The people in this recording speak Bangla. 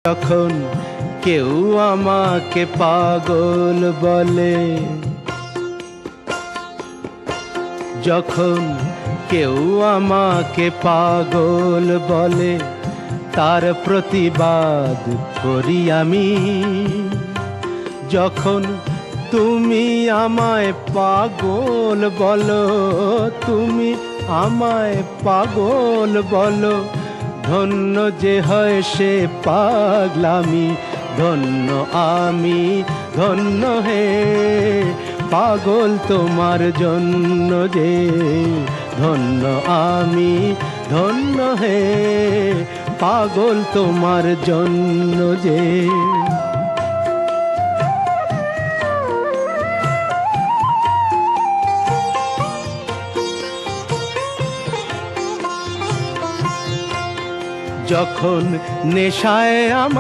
যখন কেউ আমাকে পাগল বলে, যখন কেউ আমাকে পাগল বলে, তার প্রতিবাদ করি আমি। যখন তুমি আমায় পাগল বলো, তুমি আমায় পাগল বলো, ধন্য যে হয় সে পাগলামি। ধন্য আমি, ধন্য হে পাগল তোমার জন্য যে। ধন্য আমি, ধন্য হে পাগল তোমার জন্য যে। যখন নেশায়